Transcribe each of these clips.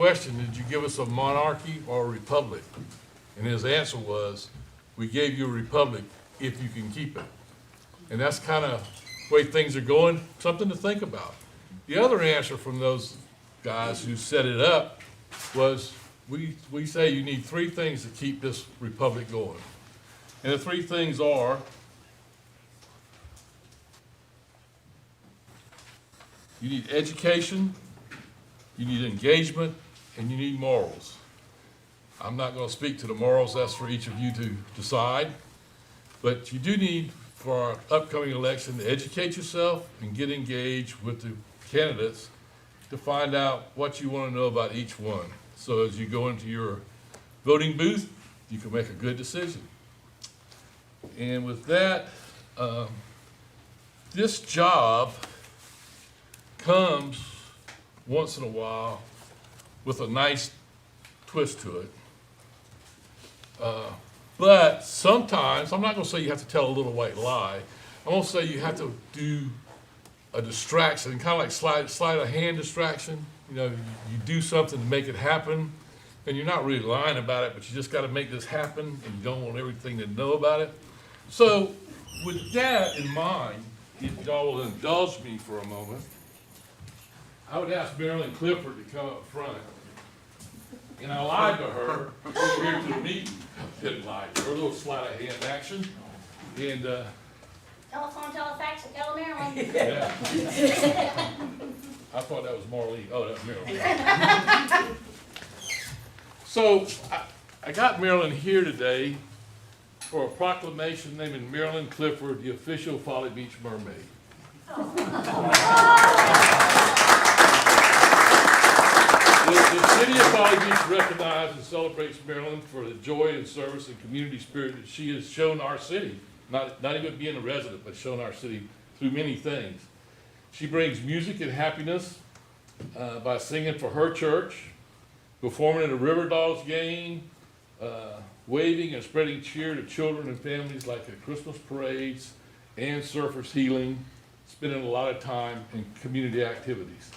question, did you give us a monarchy or a republic? And his answer was, we gave you a republic if you can keep it. And that's kind of the way things are going, something to think about. The other answer from those guys who set it up was, we say you need three things to keep this republic going. And the three things are, you need education, you need engagement, and you need morals. I'm not going to speak to the morals, that's for each of you to decide. But you do need, for our upcoming election, to educate yourself and get engaged with the candidates to find out what you want to know about each one. So as you go into your voting booth, you can make a good decision. And with that, this job comes once in a while with a nice twist to it. But sometimes, I'm not going to say you have to tell a little white lie. I'm going to say you have to do a distraction, kind of like slide a hand distraction. You know, you do something to make it happen, and you're not really lying about it, but you just got to make this happen, and you don't want everything to know about it. So with that in mind, if y'all will indulge me for a moment, I would ask Marilyn Clifford to come up front. And I lied to her here to the meeting. I didn't lie to her, a little sleight of hand action. And Telephone, telefax, and Maryland. yeah. I thought that was Marlene. Oh, that's Marilyn. So I got Marilyn here today for a proclamation naming Marilyn Clifford the official Folly Beach Mermaid. The city of Folly Beach recognizes and celebrates Marilyn for the joy and service and community spirit that she has shown our city. Not even being a resident, but shown our city through many things. She brings music and happiness by singing for her church, performing at a River Dogs game, waving and spreading cheer to children and families like at Christmas parades and Surfers Healing, spending a lot of time in community activities.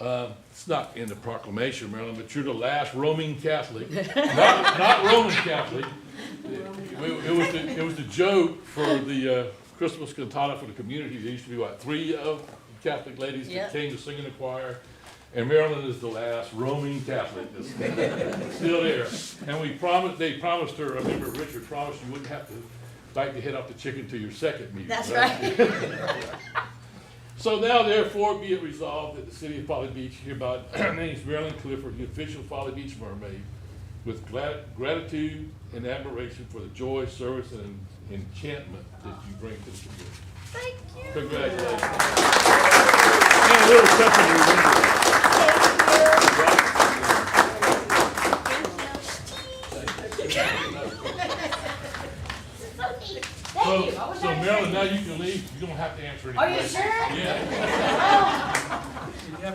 It's not in the proclamation, Marilyn, but you're the last Roman Catholic, not Roman Catholic. It was the joke for the Christmas cantata for the community. There used to be, 3 Catholic ladies that came to sing in the choir. And Marilyn is the last Roman Catholic that's still there. And they promised her, I remember Richard promised you wouldn't have to bite the head off the chicken to your second meeting. That's right. So now, therefore, be it resolved that the city of Folly Beach hereby names Marilyn Clifford the official Folly Beach Mermaid with gratitude and admiration for the joy, service, and enchantment that you bring to the community. Thank you. Congratulations. And a little something to remember. So Marilyn, now you can leave. You don't have to answer any Are you questions. sure? Yeah.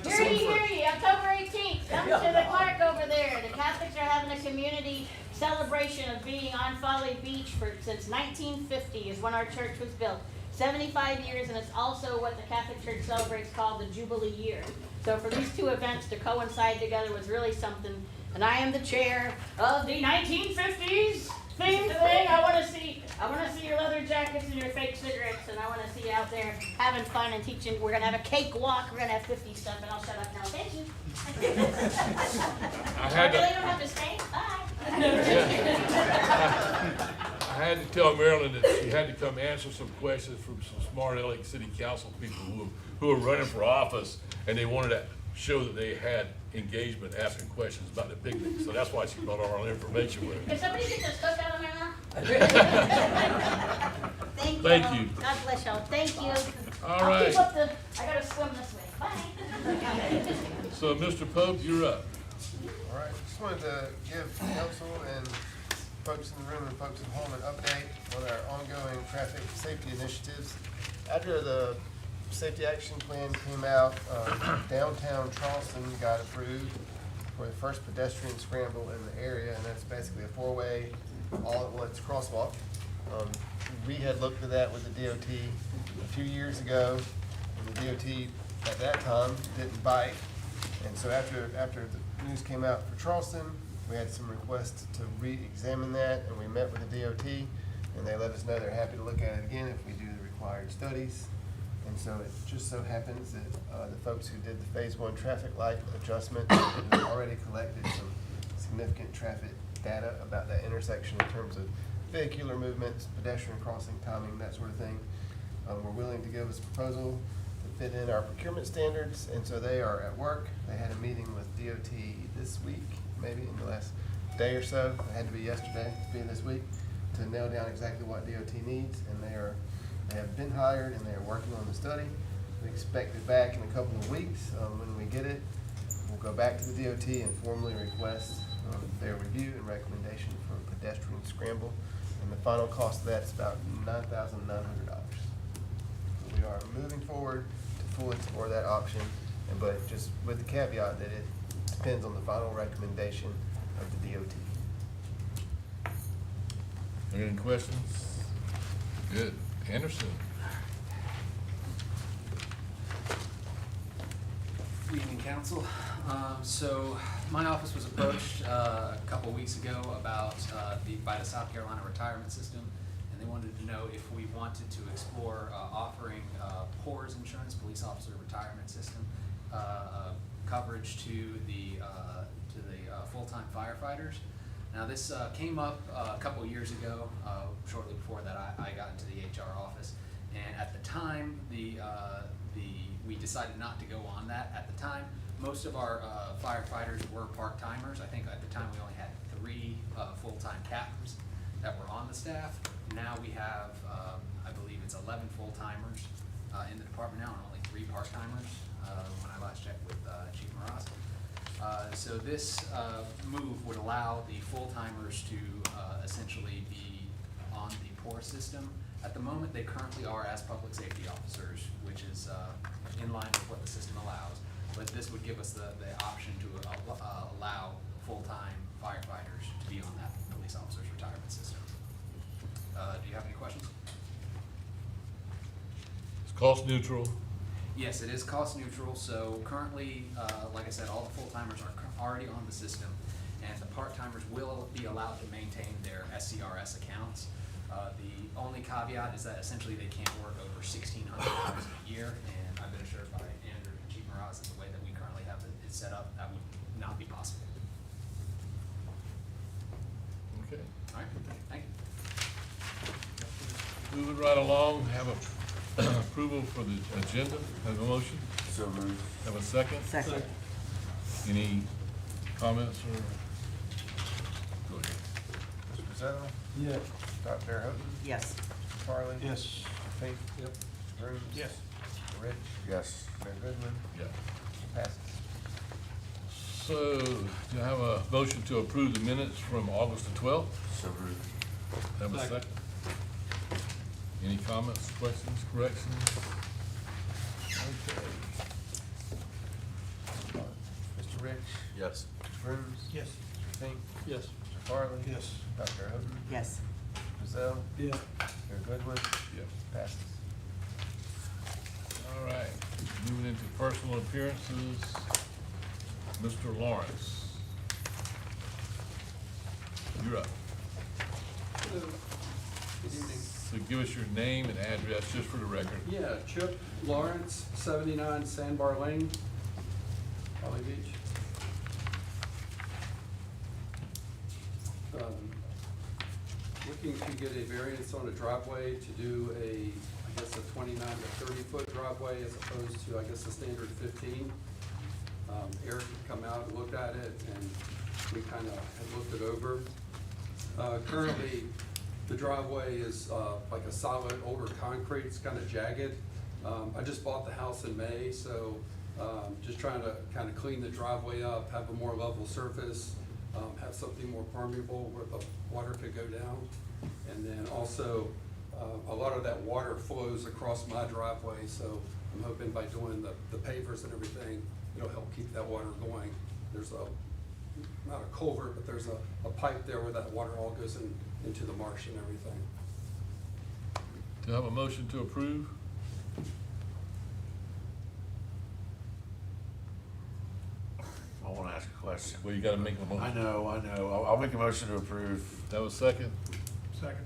Hear ye, October 18th, come to the park over there. The Catholics are having a community celebration of being on Folly Beach since 1950 is when our church was built. 75 years, and it's also what the Catholic Church celebrates called the Jubilee year. So for these two events to coincide together was really something. And I am the chair of the 1950s thing. I want to see your leather jackets and your fake cigarettes, and I want to see you out there having fun and teaching. We're gonna have a cake walk. We're gonna have 50 stuff, and I'll shut up now. Thank you. I really don't have to stay. Bye. I had to tell Marilyn that she had to come answer some questions from some smart LA City Council people who were running for office, and they wanted to show that they had engagement asking questions about the picnic. So that's why she brought all our information with her. Can somebody get this cook out of there now? Thank you. God bless y'all. Thank you. All right. I gotta swim this way. Bye. So, Mr. Pope, you're up. All right, just wanted to give council and folks in the room and folks at home an update on our ongoing traffic safety initiatives. After the safety action plan came out, downtown Charleston got approved for the first pedestrian scramble in the area, and that's basically a 4-way, it's crosswalk. We had looked at that with the DOT a few years ago, and the DOT at that time didn't bite. And so after news came out for Charleston. We had some requests to re-examine that, and we met with the DOT, and they let us know they're happy to look at it again if we do the required studies. And so it just so happens that the folks who did the phase 1 traffic light adjustment have already collected some significant traffic data about that intersection in terms of vehicular movements, pedestrian crossing, timing, that sort of thing. We're willing to give us a proposal to fit in our procurement standards, and so they are at work. They had a meeting with DOT this week, maybe in the last day or so. It had to be yesterday, to be this week, to nail down exactly what DOT needs, and they have been hired and they are working on the study. We expect it back in a couple of weeks. When we get it, we'll go back to the DOT and formally request their review and recommendation for a pedestrian scramble. And the final cost of that's about $9,900. We are moving forward to fully explore that option, but just with the caveat that it depends on the final recommendation of the DOT. Any questions? Good. Anderson? Good evening, council. So my office was approached a couple weeks ago about by the South Carolina retirement system, and they wanted to know if we wanted to explore offering PORS insurance, police officer retirement system, coverage to the full-time firefighters. Now this came up a couple years ago, shortly before that I got into the HR office, and at the time we decided not to go on that. At the time, most of our firefighters were part-timers. I think at the time we only had 3 full-time captains that were on the staff. Now we have, I believe it's 11 full-timers in the department now, and only 3 part-timers when I last checked with Chief Maras. So this move would allow the full-timers to essentially be on the PORS system. At the moment, they currently are as public safety officers, which is in line with what the system allows. But this would give us the option to allow full-time firefighters to be on that police officers retirement system. Do you have any questions? It's cost neutral. Yes, it is cost neutral. So currently, like I said, all the full-timers are already on the system, and the part-timers will be allowed to maintain their SCRS accounts. The only caveat is that essentially they can't work over 1,600 hours a year, and I've been assured by Andrew and Chief Maras that the way that we currently have it set up, that would not be possible. Okay. All right, thank you. Moving right along, have a approval for the agenda. Have a motion? So moved. Have a second? Second. Any comments or? Go ahead. Mr. Pizzetto? Yes. Dr. Houghton? Yes. Mr. Farley? Yes. Mr. Fink? Yep. Mr. Grooms? Yes. Mr. Rich? Yes. Mayor Goodwin? Yeah. Passes. So, do I have a motion to approve the minutes from August the 12th? So moved. Have a second? Any comments, questions, corrections? Okay. Mr. Rich? Yes. Mr. Grooms? Yes. Mr. Fink? Yes. Mr. Farley? Yes. Dr. Houghton? Yes. Pizzetto? Yeah. Mayor Goodwin? Yeah. Passes. All right, moving into personal appearances, Mr. Lawrence. You're up. Hello. Good evening. So give us your name and address, just for the record. Yeah, Chip Lawrence, 79 Sandbar Lane, Folly Beach. Looking to get a variance on a driveway to do I guess a 29 to 30-foot driveway as opposed to, I guess, the standard 15. Eric had come out and looked at it, and we kind of had looked it over. Currently, the driveway is like a solid older concrete. It's kind of jagged. I just bought the house in May, so just trying to kind of clean the driveway up, have a more level surface, have something more permeable where the water could go down. And then also, a lot of that water flows across my driveway, so I'm hoping by doing the pavers and everything, it'll help keep that water going. There's not a culvert, but there's a pipe there where that water all goes into the marsh and everything. Do I have a motion to approve? I want to ask a question. Well, you gotta make a I motion. know. I'll make a motion to approve. That was second? Second.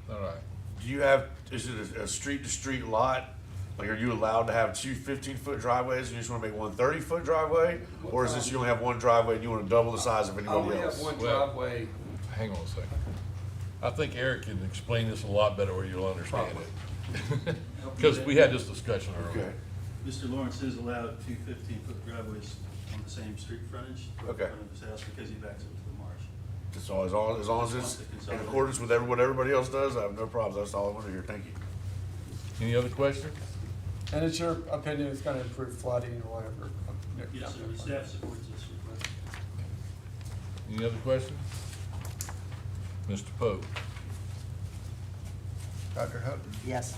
All right. Do you have, is it a street-to-street lot? Like, are you allowed to have two 15-foot driveways and you just wanna make one 30-foot driveway? Or is this you only have one driveway and you wanna double the size of I anybody only have else? one Well- driveway. Hang on a second. I think Eric can explain this a lot better where you'll understand it. Because we had this discussion earlier. Okay, Mr. Lawrence is allowed two 15-foot driveways on the same street frontage in Okay. front of his house because he backs up to the marsh. that's all, as long as it's in accordance with what everybody else does, I have no problems. That's all I wanna hear. Thank you. Any other questions? And it's your opinion it's gonna improve flooding or whatever? Yes, sir, the staff supports this request. Any other questions? Mr. Pope? Dr. Houghton, Yes.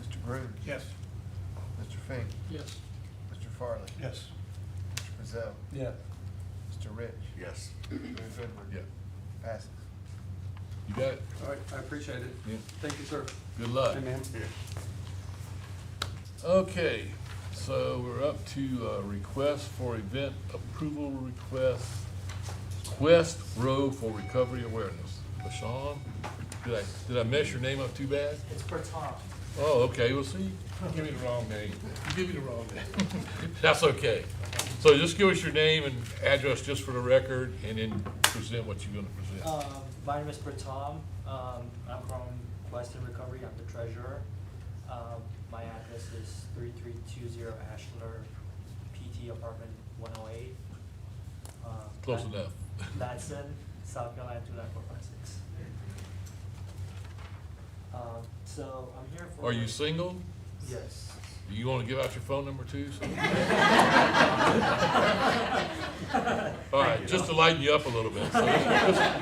Mr. Groom, Yes. Mr. Fink, Yes. Mr. Farley, Yes. Mr. Frizell, Yeah. Mr. Rich, Yes. Mayor Goodwin. Yeah. Passes. You got it? All right, I appreciate it. Yeah. Thank you, sir. Good luck. Hey, man. Okay, so we're up to request for event approval request, Quest Row for Recovery Awareness. LaShawn, did I mess your name up too bad? It's for Tom. Oh, okay, well, see, you give me the wrong name. You give me the wrong name. That's okay. So just give us your name and address just for the record, and then present what you're gonna present. My name is Tom. I'm from Western Recovery. I'm the treasurer. My address is 3320 Ashler, PT apartment 108. Close enough. Ladson, South Carolina 29456. So I'm here for. Are you single? Yes. You wanna give out your phone number too? All right, just to lighten you up a little bit. So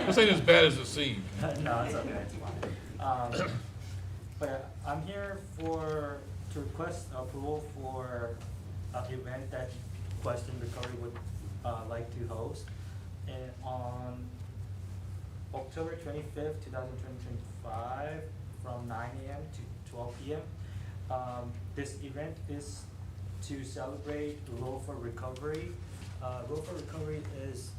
this ain't as bad as it seems. No, it's okay, it's fine. But I'm here to request approval for an event that Western Recovery would like to host. And on October 25th, 2025, from 9 a.m. to 12 p.m. This event is to celebrate Row for Recovery. Row for Recovery is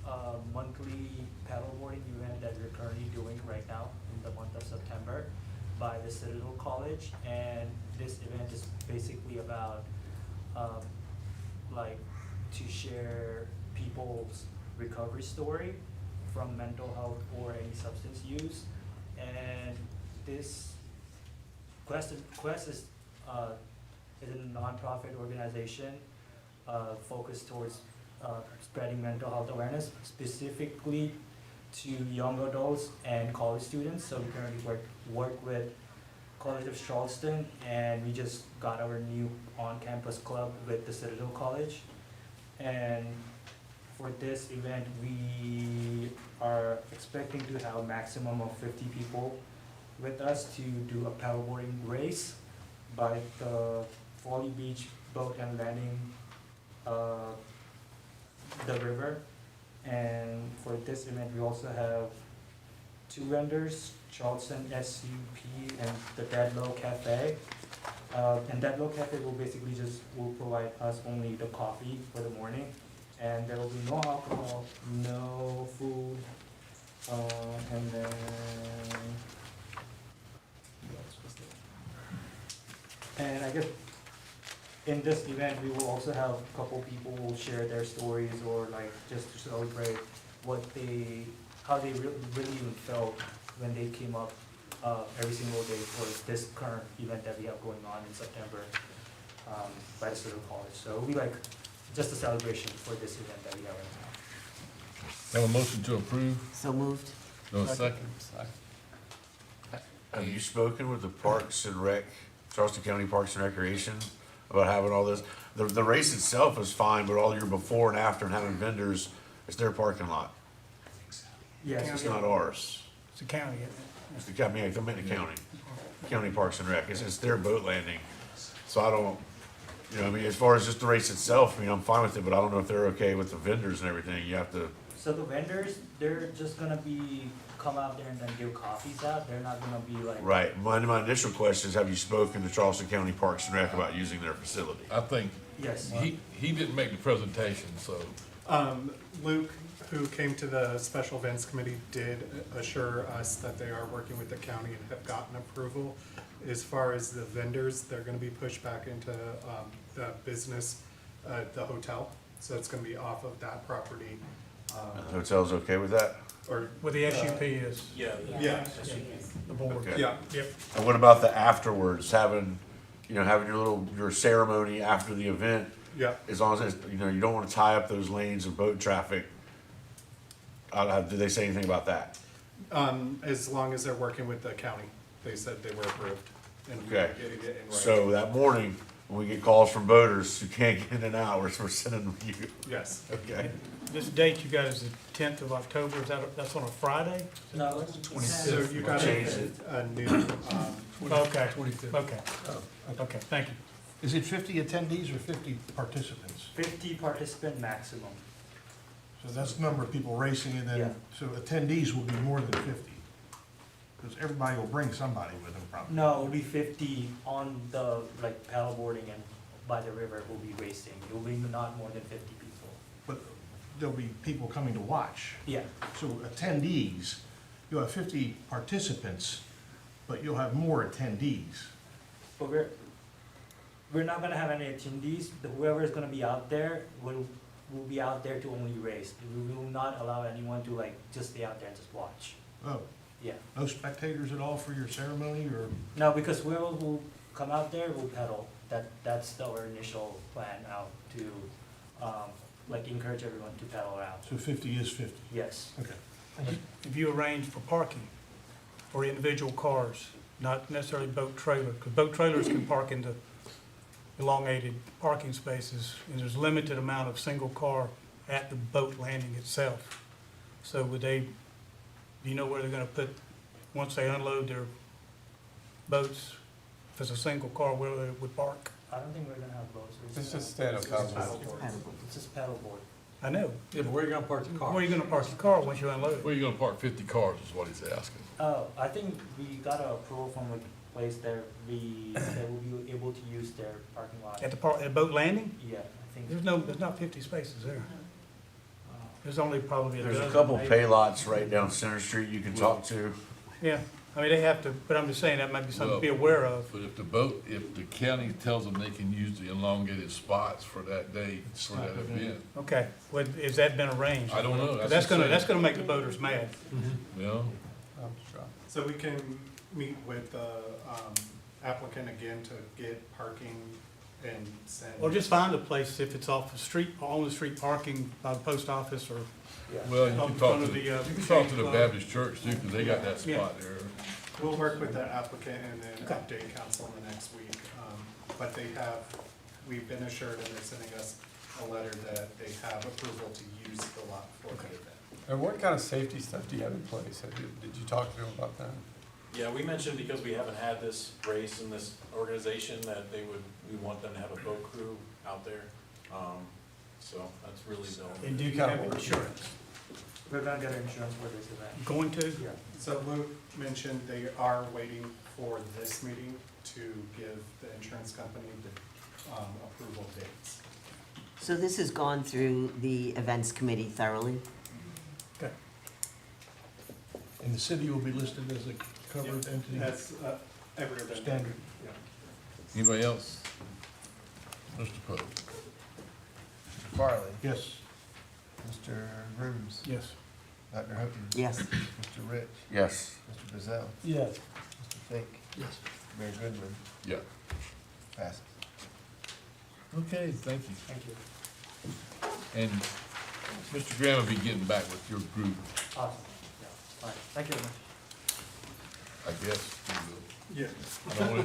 a monthly paddleboarding event that we're currently doing right now in the month of September by the Citadel College. And this event is basically about like to share people's recovery story from mental health or any substance use. And this Quest is a nonprofit organization focused towards spreading mental health awareness, specifically to young adults and college students. So we currently work with College of Charleston, and we just got our new on-campus club with the Citadel College. And for this event, we are expecting to have a maximum of 50 people with us to do a paddleboarding race by the Folly Beach boat and landing the river. And for this event, we also have 2 vendors, Charleston SUP and the Dead Low Cafe. And Dead Low Cafe will provide us only the coffee for the morning. And there will be no alcohol, no food, and then and I guess in this event we will also have a couple people who will share their stories or like just to celebrate how they really even felt when they came up every single day for this current event that we have going on in September by the Citadel College. So it'll be like just a celebration for this event that we have right now. Have a motion to approve? So moved. No, second? Have you spoken with the Parks and Rec, Charleston County Parks and Recreation about having all this? The race itself is fine, but all your before and after and having vendors, it's their parking lot. Yes. It's not ours. It's a county, isn't it? It's the county, I'm in the county Parks and Rec. It's their boat landing. So I don't, I mean, as far as just the race itself, I mean, I'm fine with it, but I don't know if they're okay with the vendors and everything. You have to, So the vendors, they're just gonna come out there and then give coffees out. They're not gonna be like. right. My initial question is, have you spoken to Charleston County Parks and Rec about using their facility? I think Yes. he didn't make the presentation, so Luke, who came to the special events committee, did assure us that they are working with the county and have gotten approval. As far as the vendors, they're gonna be pushed back into, the business, the hotel, so it's gonna be off of that property. The hotel's okay with that? Or. Where the SUP is. Yeah. The board. Okay. Yeah, yep. And what about the afterwards, having your ceremony after the event? Yeah. As long as it's, you don't wanna tie up those lanes of boat traffic. Did they say anything about that? As long as they're working with the county, they said they were approved. And we Okay. were getting it in writing. So that morning, when we get calls from boaters who can't get in and out, we're sending them you. Yes. Okay. This date you got is the 10th of October, that's on a Friday? No, So you got Changed it. a new, Okay, okay, okay, thank you. Is it 50 attendees or 50 participants? 50 participant maximum. So that's the number of people racing, and Yeah. then, so attendees will be more than 50? Because everybody will bring somebody with them probably. No, it'll be 50 on the, like, paddleboarding and by the river will be racing. It will be not more than 50 people. But there'll be people coming to watch. Yeah, So attendees, you'll have 50 participants, but you'll have more attendees. but we're not gonna have any attendees. Whoever is gonna be out there will be out there to only race. We will not allow anyone to like just stay out there and just watch. Oh, Yeah. no spectators at all for your ceremony, or? No, because whoever will come out there will pedal. That's our initial plan out to, like encourage everyone to pedal around. So 50 is 50? Yes. Okay. If you arrange for parking for individual cars, not necessarily boat trailer, because boat trailers can park into elongated parking spaces, and there's limited amount of single car at the boat landing itself. So do you know where they're gonna put, once they unload their boats, if it's a single car, where they would park? I don't think we're gonna have boats. It's just stand-up paddleboard. It's just paddleboard. I know. Yeah, but where are you gonna park the car? Where are you gonna park your car once you unload? Where you gonna park 50 cars is what he's asking. Oh, I think we got a approval from a place there. They will be able to use their parking lot. At the boat landing? Yeah, I think. There's not 50 spaces there. There's only probably a There's dozen. a couple maybe. pay lots right down Center Street you can talk to. Yeah, I mean, they have to, but I'm just saying that might be something to be aware of. But if the county tells them they can use the elongated spots for that day, for that event, Okay, well, has that been arranged? I don't know. That's what I'm that's saying. gonna make the boaters mad. You know? so we can meet with the applicant again to get parking and send. Or just find a place if it's off the street, on the street parking by the post office or. Well, you Up can in talk front to, of the, you can talk to the club. Baptist church too, because they got that Yeah. spot there. We'll work with the applicant and then Okay. update council in the next week. But we've been assured and they're sending us a letter that they have approval to use the lot for the event. And what kind of safety stuff do you have in place? Did you talk to them about that? Yeah, we mentioned because we haven't had this race in this organization that we want them to have a boat crew out there. So that's really the. And do you Kind have of- insurance? We're gonna get insurance for this event. Going to? Yeah. So Luke mentioned they are waiting for this meeting to give the insurance company the approval dates. So this has gone through the events committee thoroughly? Okay. And the city will be listed as a covered entity? That's every event. Standard. Anybody else? Mr. Pope? Mr. Farley, Yes. Mr. Grooms, Yes. Dr. Houghton, Yes. Mr. Rich, Yes. Mr. Bazell, Yes. Mr. Fink, Yes. Mayor Goodman, Yeah. passes. Okay, thank you. Thank you. And Mr. Graham will be getting back with your group, Awesome. Yeah, fine. Thank you very much. I guess. Yeah.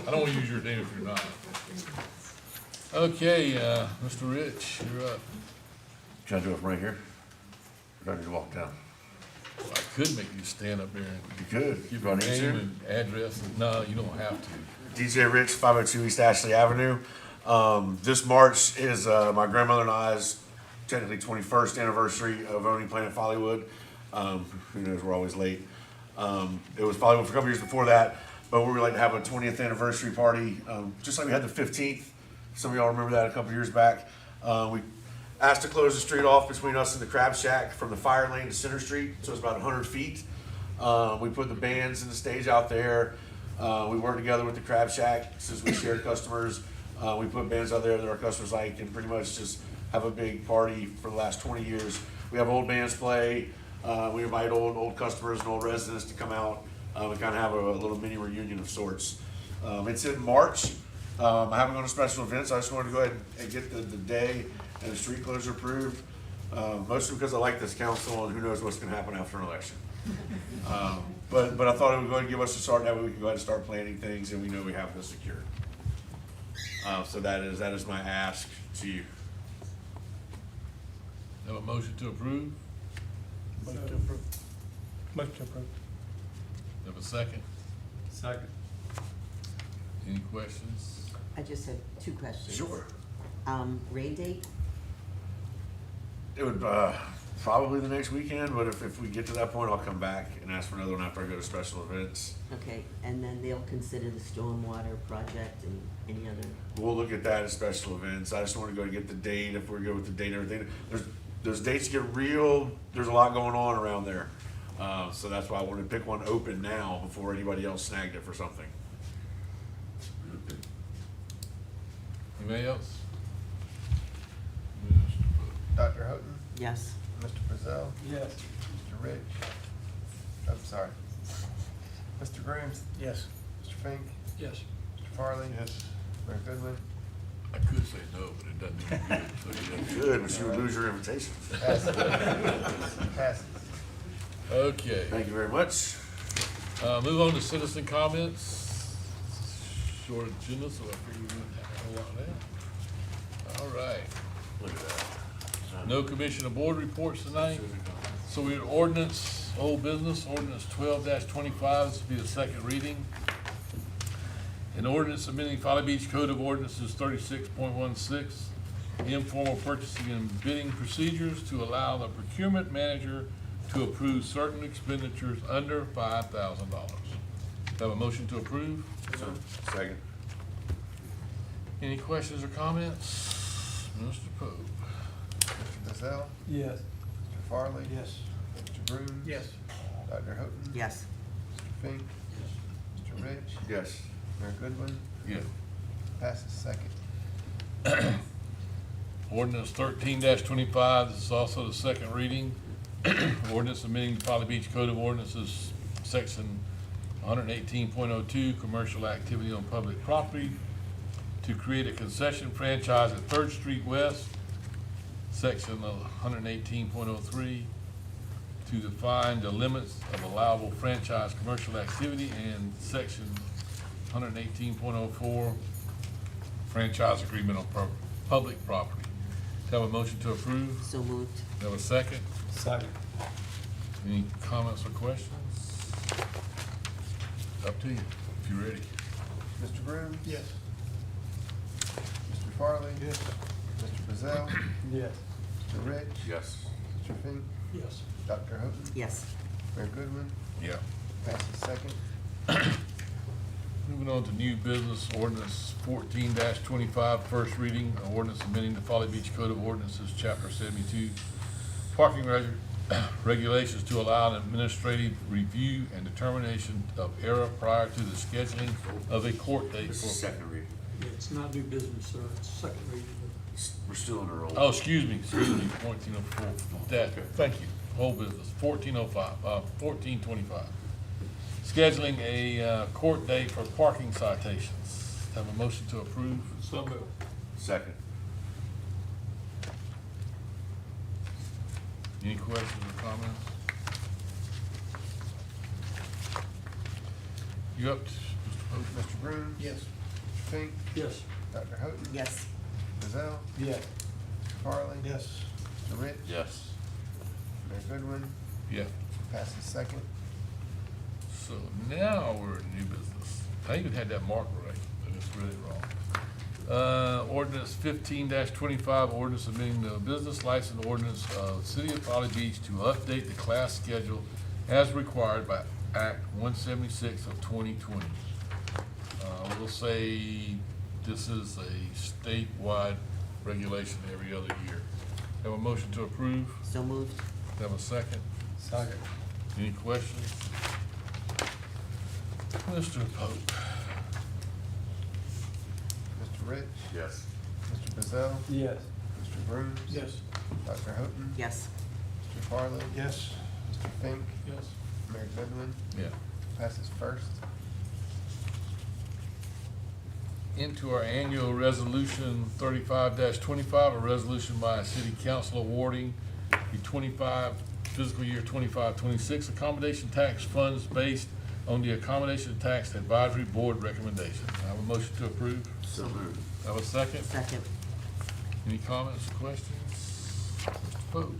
I don't wanna use your name if you're not. Okay, Mr. Rich, you're up. Can I do it from right here? Or do I need to walk down? I could make you stand up there and You could. give Do I your need name to? and address. No, you don't have to. DJ Rich, 502 East Ashley Avenue. This March is my grandmother and I's technically 21st anniversary of owning Planet Follywood. Who knows, we're always late. It was Follywood for a couple years before that, but we would like to have a 20th anniversary party, just like we had the 15th. Some of y'all remember that a couple years back. We asked to close the street off between us and the Crab Shack from the fire lane to Center Street, so it's about 100 feet. We put the bands and the stage out there. We work together with the Crab Shack since we share customers. We put bands out there that our customers like and pretty much just have a big party for the last 20 years. We have old bands play. We invite old customers and old residents to come out and kind of have a little mini reunion of sorts. It's in March. I haven't gone to special events. I just wanted to go ahead and get the day and the street closure approved. Mostly because I like this council and who knows what's going to happen after an election. But I thought it would go ahead and give us a start. That way we can go ahead and start planning things and we know we have this secured. So that is my ask to you. Have a motion to approve? Motion to approve. Motion to approve. Have a second? Second. Any questions? I just have two questions. Sure. Rain date? It would probably the next weekend, but if we get to that point, I'll come back and ask for another one after I go to special events. Okay, and then they'll consider the stormwater project and any other, We'll look at that as special events. I just want to go and get the date, if we're good with the date and everything. Those dates get real, there's a lot going on around there. So that's why I wanted to pick one open now before anybody else snagged it for something. Anybody else? Dr. Houghton, yes. Mr. Brazil, Yes. Mr. Rich, I'm sorry, Mr. Grooms, Yes. Mr. Fink, Yes. Mr. Farley. Yes. Mayor Goodwin. I could say no, but it doesn't do good, so you have Good, but you would lose your invitation. Passes. Okay, Thank you very much. move on to citizen comments. Short agenda, so I figure we wouldn't have a whole lot of that. All right, Look at that. no commission or board reports tonight. So we had ordinance, old business, ordinance 12-25, this will be the second reading. An ordinance amending Folly Beach Code of Ordinances 36.16, informal purchasing and bidding procedures to allow the procurement manager to approve certain expenditures under $5,000. Have a motion to approve? Second. Any questions or comments? Mr. Pope? Mr. Brazil, Yes. Mr. Farley. Yes. Mr. Grooms. Yes. Dr. Houghton. Yes. Mr. Fink. Mr. Rich. Yes. Mayor Goodwin. Yeah. Passes second. Ordinance 13-25, this is also the second reading. Ordinance amending the Folly Beach Code of Ordinances, section 118.02, commercial activity on public property, to create a concession franchise at 3rd Street West, section 118.03, to define the limits of allowable franchise commercial activity, and section 118.04, franchise agreement on public property. Have a motion to approve? So moved. Have a second? Second. Any comments or questions? Up to you, if you're ready. Mr. Grooms. Yes. Mr. Farley. Yes. Mr. Brazil. Yes. Mr. Rich. Yes. Mr. Fink. Yes. Dr. Houghton. Yes. Mayor Goodwin. Yeah. Passes second. Moving on to new business, ordinance 14-25, first reading, an ordinance amending the Folly Beach Code of Ordinances, chapter 72, parking regulations to allow an administrative review and determination of error prior to the scheduling of a court date This is for. second reading. It's not new business, sir. It's second reading. We're still in a roll. Oh, excuse me, 1404, that, thank you, whole business, 1425. Scheduling a court date for parking citations. Have a motion to approve? So moved. Second. Any questions or comments? You up, Mr. Pope? Mr. Grooms. Yes. Mr. Fink. Yes. Dr. Houghton. Yes. Brazil. Yes. Mr. Farley. Yes. Mr. Rich. Yes. Mayor Goodwin. Yeah. Passes second. So now we're in new business. I even had that marker right, but it's really wrong. Ordinance 15-25, ordinance amending the business license ordinance of the City of Folly Beach to update the class schedule as required by Act 176 of 2020. We'll say this is a statewide regulation every other year. Have a motion to approve? So moved. Have a second? Second. Any questions? Mr. Pope? Mr. Rich? Yes. Mr. Bazell? Yes. Mr. Bruce? Yes. Dr. Houghton? Yes. Mr. Farley? Yes. Mr. Fink? Yes. Mayor Goodwin? Yeah. Passes first. Into our annual resolution 35-25, a resolution by a city council awarding the fiscal year 25-26 accommodation tax funds based on the accommodation tax advisory board recommendation. I have a motion to approve. So moved. Have a second? Second. Any comments or questions? Mr. Pope?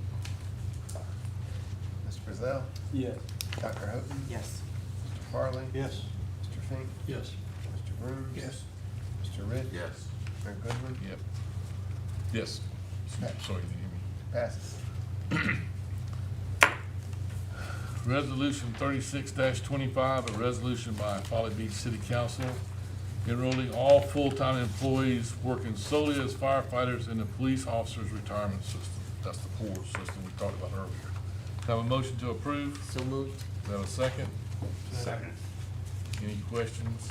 Mr. Bazell? Yes. Dr. Houghton? Yes. Mr. Farley? Yes. Mr. Fink? Yes. Mr. Bruce? Yes. Mr. Rich? Yes. Mayor Goodwin? Yep. Yes. Sorry, you didn't hear me. Passes. Resolution 36-25, a resolution by Folly Beach City Council enrolling all full-time employees working solely as firefighters in the police officers' retirement system. That's the POR system we talked about earlier. Have a motion to approve? So moved. Do I have a second? Second. Any questions?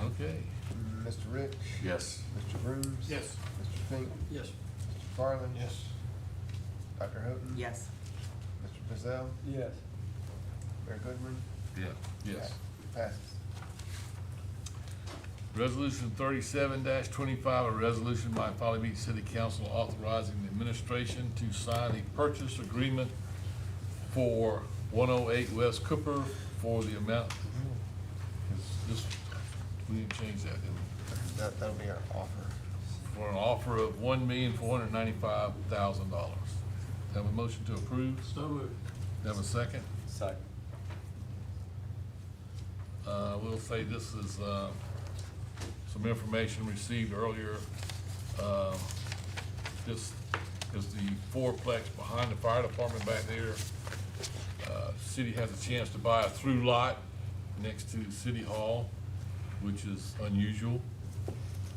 Okay. Mr. Rich? Yes. Mr. Bruce? Yes. Mr. Fink? Yes. Mr. Farley? Yes. Dr. Houghton? Yes. Mr. Bazell? Yes. Mayor Goodwin? Yeah. Yes. Passes. Resolution 37-25, a resolution by Folly Beach City Council authorizing the administration to sign a purchase agreement for 108 West Cooper for the amount, we didn't change that, did we? That'll be our offer. For an offer of $1,495,000. Have a motion to approve? So moved. Have a second? Second. We'll say this is, some information received earlier. This is the fourplex behind the fire department back there. City has a chance to buy a through lot next to City Hall, which is unusual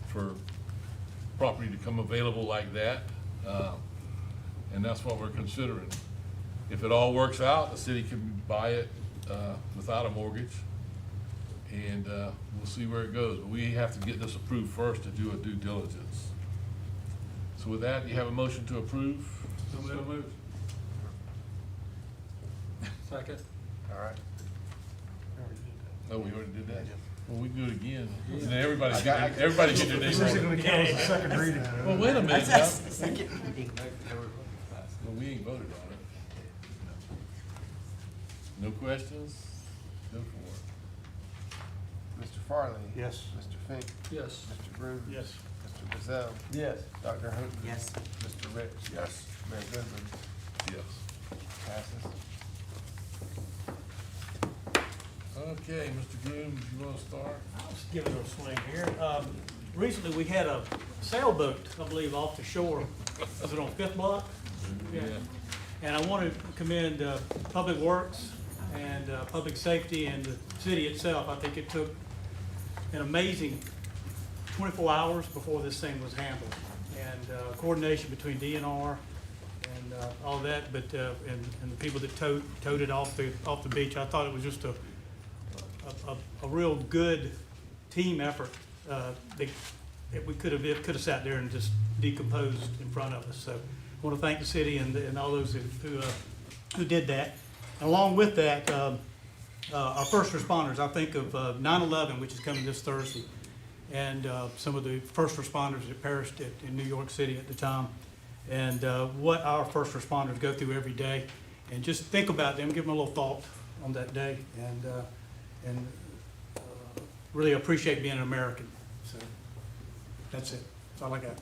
for property to come available like that. And that's what we're considering. If it all works out, the city can buy it without a mortgage. And we'll see where it goes. But we have to get this approved first to do a due diligence. So with that, you have a motion to approve? So moved. Second. All right. Oh, we already did that? Well, we can do it again. And then everybody get their name on it. count as a second reading. Well, wait a minute now. Second reading. Well, we ain't voted on it. No questions? Go for Mr. Farley? Yes. Mr. Fink? Yes. Mr. Bruce? Yes. Mr. Bazell? Yes. Dr. Houghton? Yes. Mr. Rich? Yes. Mayor Goodwin? it. Yes. Passes. Okay, Mr. Groom, you wanna start? I'll just give it a swing here. Recently, we had a sailboat, I believe, off the shore. Was it on Fifth Block? Yeah. And I want to commend Public Works and Public Safety and the city itself. I think it took an amazing 24 hours before this thing was handled. And coordination between DNR and all that, but and the people that towed it off the beach. I thought it was just a real good team effort. That we could have sat there and just decomposed in front of us. So I want to thank the city and all those who did that. And along with that, our first responders. I think of 9/11, which is coming this Thursday, and some of the first responders that perished in New York City at the time, and what our first responders go through every day. And just think about them, give them a little thought on that day, and really appreciate being an American. So that's it. That's all I got.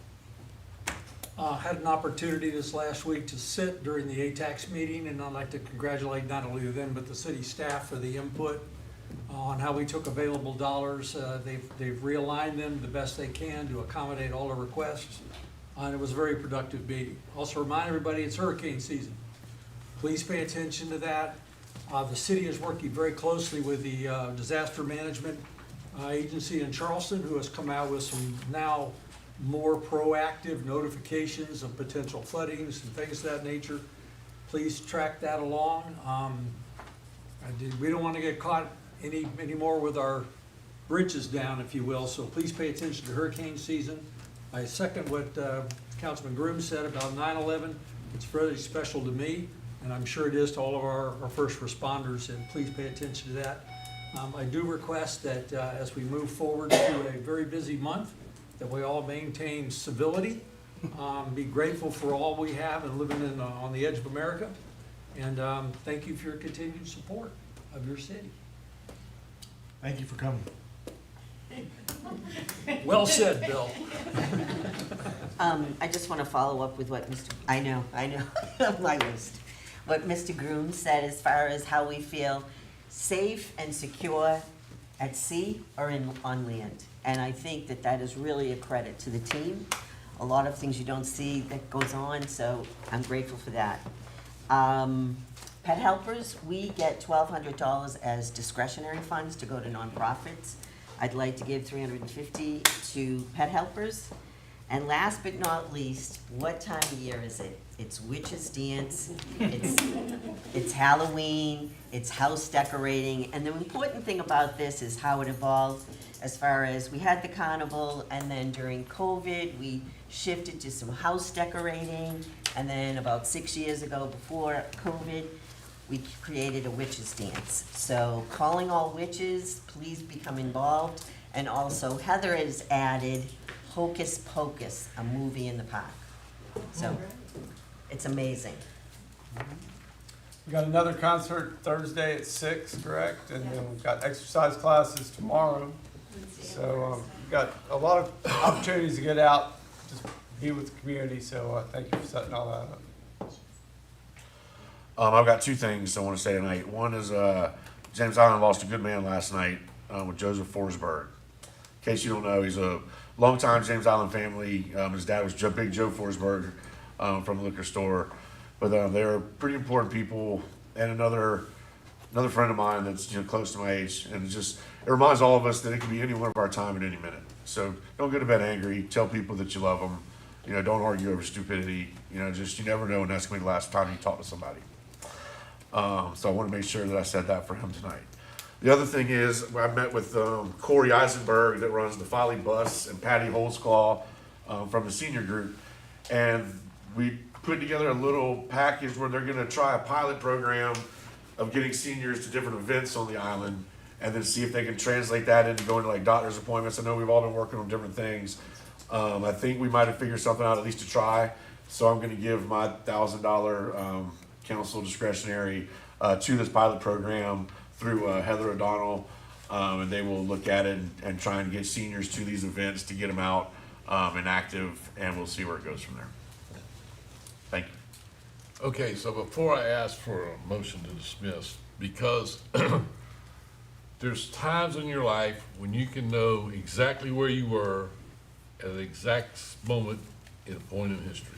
Had an opportunity this last week to sit during the ATAX meeting, and I'd like to congratulate not only them, but the city staff for the input on how we took available dollars. They've realigned them the best they can to accommodate all the requests, and it was a very productive meeting. Also remind everybody it's hurricane season. Please pay attention to that. The city is working very closely with the disaster management agency in Charleston, who has come out with some now more proactive notifications of potential floodings and things of that nature. Please track that along. We don't want to get caught anymore with our bridges down, if you will, so please pay attention to hurricane season. I second what Councilman Groom said about 9/11. It's very special to me, and I'm sure it is to all of our first responders, and please pay attention to that. I do request that as we move forward to a very busy month, that we all maintain civility, be grateful for all we have and living on the edge of America, and thank you for your continued support of your city. Thank you for coming. Well said, Bill. I just want to follow up with what I know, my list. What Mr. Groom said as far as how we feel safe and secure at sea or on land. And I think that is really a credit to the team. A lot of things you don't see that goes on, so I'm grateful for that. Pet helpers, we get $1,200 as discretionary funds to go to nonprofits. I'd like to give $350 to pet helpers. And last but not least, what time of year is it? It's witches' dance, it's Halloween, it's house decorating, and the important thing about this is how it evolved as far as we had the carnival, and then during COVID, we shifted to some house decorating, and then about 6 years ago, before COVID, we created a witches' dance. So calling all witches, please become involved, and also Heather has added Hocus Pocus, a movie in the park. So, it's amazing. We got another concert Thursday at 6, correct? And then we've got exercise classes tomorrow. So we've got a lot of opportunities to get out, just be with the community. So thank you for setting all that up. I've got two things I want to say tonight. One is James Island lost a good man last night with Joseph Forsberg. In case you don't know, he's a longtime James Island family. His dad was Big Joe Forsberg from the liquor store. But they're pretty important people. And another friend of mine that's close to my age. And it reminds all of us that it can be any one of our time at any minute. So don't go to bed angry. Tell people that you love them. Don't argue over stupidity. You never know when that's going to be the last time you talk to somebody. So I want to make sure that I said that for him tonight. The other thing is, I met with Corey Eisenberg that runs the Folly bus and Patty Holtzclaw from the senior group. And we put together a little package where they're going to try a pilot program of getting seniors to different events on the island and then see if they can translate that into going to like doctor's appointments. I know we've all been working on different things. I think we might have figured something out at least to try. So I'm going to give my $1,000 council discretionary to this pilot program through Heather O'Donnell, and they will look at it and try and get seniors to these events to get them out and active, and we'll see where it goes from there. Thank you. Okay, so before I ask for a motion to dismiss, because there's times in your life when you can know exactly where you were at the exact moment in a point in history.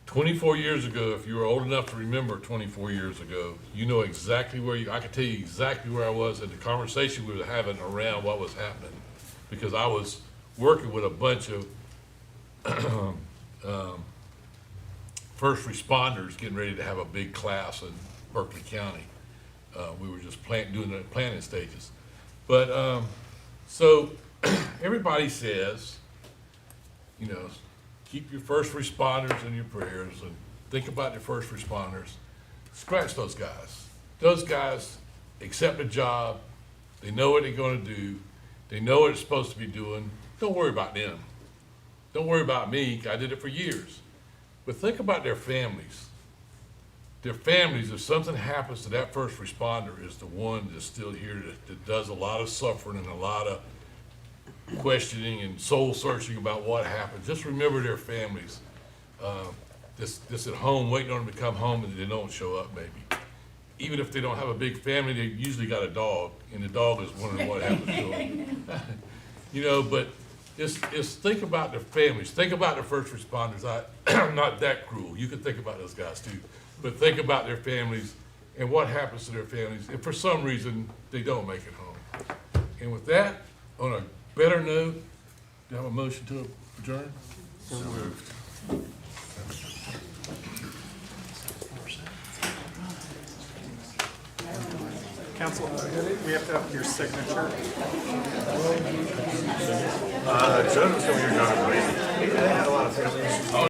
24 years ago, if you were old enough to remember 24 years ago, you know exactly I could tell you exactly where I was in the conversation we were having around what was happening. Because I was working with a bunch of first responders getting ready to have a big class in Berkeley County. We were just doing the planning stages. But so everybody says, keep your first responders in your prayers and think about your first responders. Scratch those guys. Those guys accept a job. They know what they're going to do. They know what it's supposed to be doing. Don't worry about them. Don't worry about me. I did it for years. But think about their families. Their families, if something happens to that first responder, is the one that's still here that does a lot of suffering and a lot of questioning and soul searching about what happened. Just remember their families. This at home, waiting on them to come home and they don't show up maybe. Even if they don't have a big family, they usually got a dog, and the dog is wondering what happened to them. But just think about their families. Think about their first responders. I'm not that cruel. You can think about those guys too. But think about their families and what happens to their families if for some reason they don't make it home. And with that, on a better note, you have a motion to adjourn? So moved. Council, we have to have your signature. Joe was coming here, John,